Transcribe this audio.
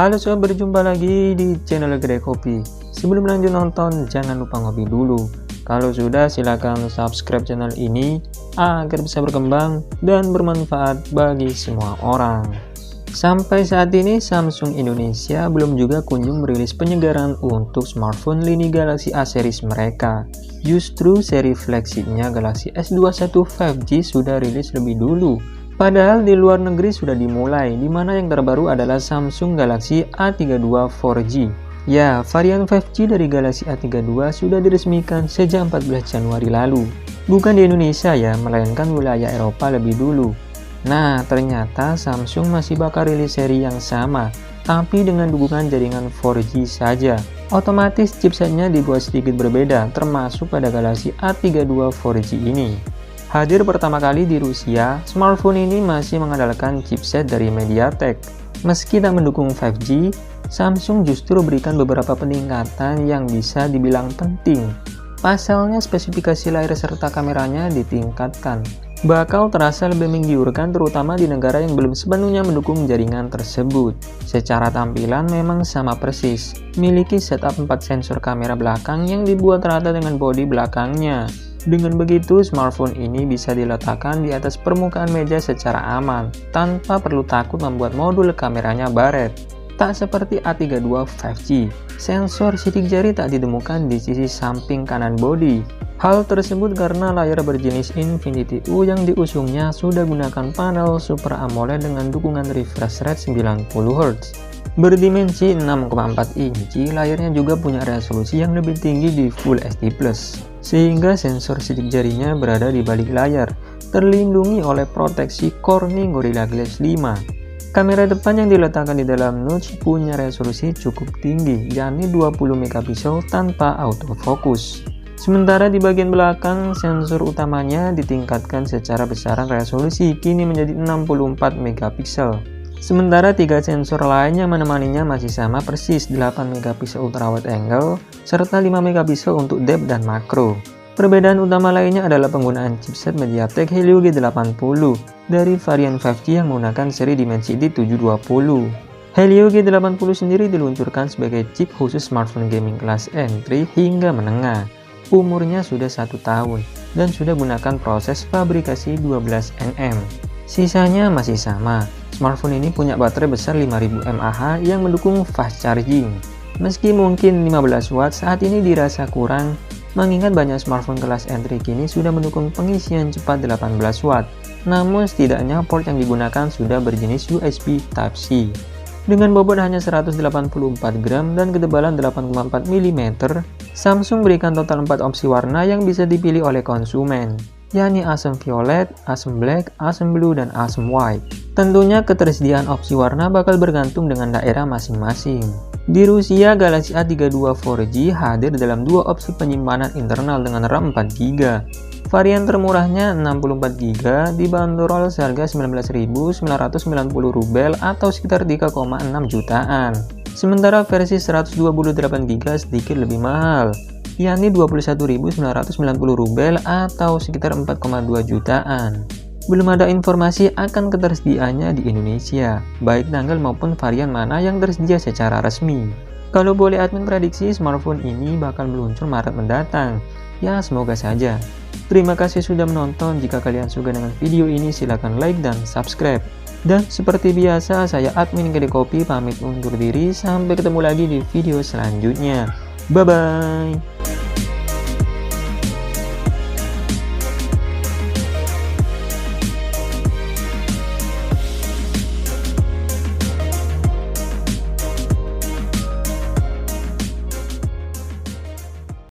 Halo sobat, berjumpa lagi di channel Kedai Kopi. Sebelum lanjut nonton, jangan lupa ngopi dulu. Kalau sudah, silakan subscribe channel ini agar bisa berkembang dan bermanfaat bagi semua orang. Sampai saat ini, Samsung Indonesia belum juga kunjung merilis penyegaran untuk smartphone lini Galaxy A series mereka. Justru seri flagshipnya Galaxy S21 5G sudah rilis lebih dulu. Padahal di luar negeri sudah dimulai, di mana yang terbaru adalah Samsung Galaxy A32 4G. Ya, varian 5G dari Galaxy A32 sudah diresmikan sejak 14 Januari lalu. Bukan di Indonesia ya, melainkan wilayah Eropa lebih dulu. Nah, ternyata Samsung masih bakal rilis seri yang sama, tapi dengan dukungan jaringan 4G saja. Otomatis chipsetnya dibuat sedikit berbeda, termasuk pada Galaxy A32 4G ini. Hadir pertama kali di Rusia, smartphone ini masih mengandalkan chipset dari MediaTek. Meski tak mendukung 5G, Samsung justru berikan beberapa peningkatan yang bisa dibilang penting. Pasalnya spesifikasi layar serta kameranya ditingkatkan. Bakal terasa lebih menggiurkan terutama di negara yang belum sepenuhnya mendukung jaringan tersebut. Secara tampilan memang sama persis, miliki setup 4 sensor kamera belakang yang dibuat rata dengan bodi belakangnya. Dengan begitu, smartphone ini bisa diletakkan di atas permukaan meja secara aman, tanpa perlu takut membuat modul kameranya baret. Tak seperti A32 5G, sensor sidik jari tak ditemukan di sisi samping kanan bodi. Hal tersebut karena layar berjenis Infinity U yang diusungnya sudah gunakan panel Super AMOLED dengan dukungan refresh rate 90Hz. Berdimensi 6,4 inci, layarnya juga punya resolusi yang lebih tinggi di Full HD+, sehingga sensor sidik jarinya berada di balik layar, terlindungi oleh proteksi Corning Gorilla Glass 5. Kamera depan yang diletakkan di dalam notch punya resolusi cukup tinggi, yakni 20 megapiksel tanpa autofocus. Sementara di bagian belakang, sensor utamanya ditingkatkan secara besaran resolusi, kini menjadi 64 megapiksel. Sementara 3 sensor lain yang menemaninya masih sama persis, 8 megapiksel ultra wide angle, serta 5 megapiksel untuk depth dan makro. Perbedaan utama lainnya adalah penggunaan chipset MediaTek Helio G80 dari varian 5G yang menggunakan seri Dimensity 720. Helio G80 sendiri diluncurkan sebagai chip khusus smartphone gaming kelas entry hingga menengah. Umurnya sudah 1 tahun dan sudah gunakan proses fabrikasi 12 nm. Sisanya masih sama. Smartphone ini punya baterai besar 5000 mAh yang mendukung fast charging. Meski mungkin 15 watt saat ini dirasa kurang, mengingat banyak smartphone kelas entry kini sudah mendukung pengisian cepat 18 watt. Namun setidaknya port yang digunakan sudah berjenis USB Type-C. Dengan bobot hanya 184 gram dan ketebalan 8,4 mm, Samsung berikan total 4 opsi warna yang bisa dipilih oleh konsumen, yakni Asam Violet, Asam Black, Asam Blue, dan Asam White. Tentunya ketersediaan opsi warna bakal bergantung dengan daerah masing-masing. Di Rusia, Galaxy A32 4G hadir dalam 2 opsi penyimpanan internal dengan RAM 4GB. Varian termurahnya 64GB dibanderol seharga Rp19.990 atau sekitar 3,6 jutaan. Sementara versi 128GB sedikit lebih mahal, yakni Rp21.990 atau sekitar 4,2 jutaan. Belum ada informasi akan ketersediaannya di Indonesia, baik tanggal maupun varian mana yang tersedia secara resmi. Kalau boleh admin prediksi, smartphone ini bakal meluncur Maret mendatang. Ya, semoga saja. Terima kasih sudah menonton. Jika kalian suka dengan video ini, silahkan like dan subscribe. Dan seperti biasa, saya admin Kedai Kopi pamit undur diri. Sampai ketemu lagi di video selanjutnya. Bye-bye.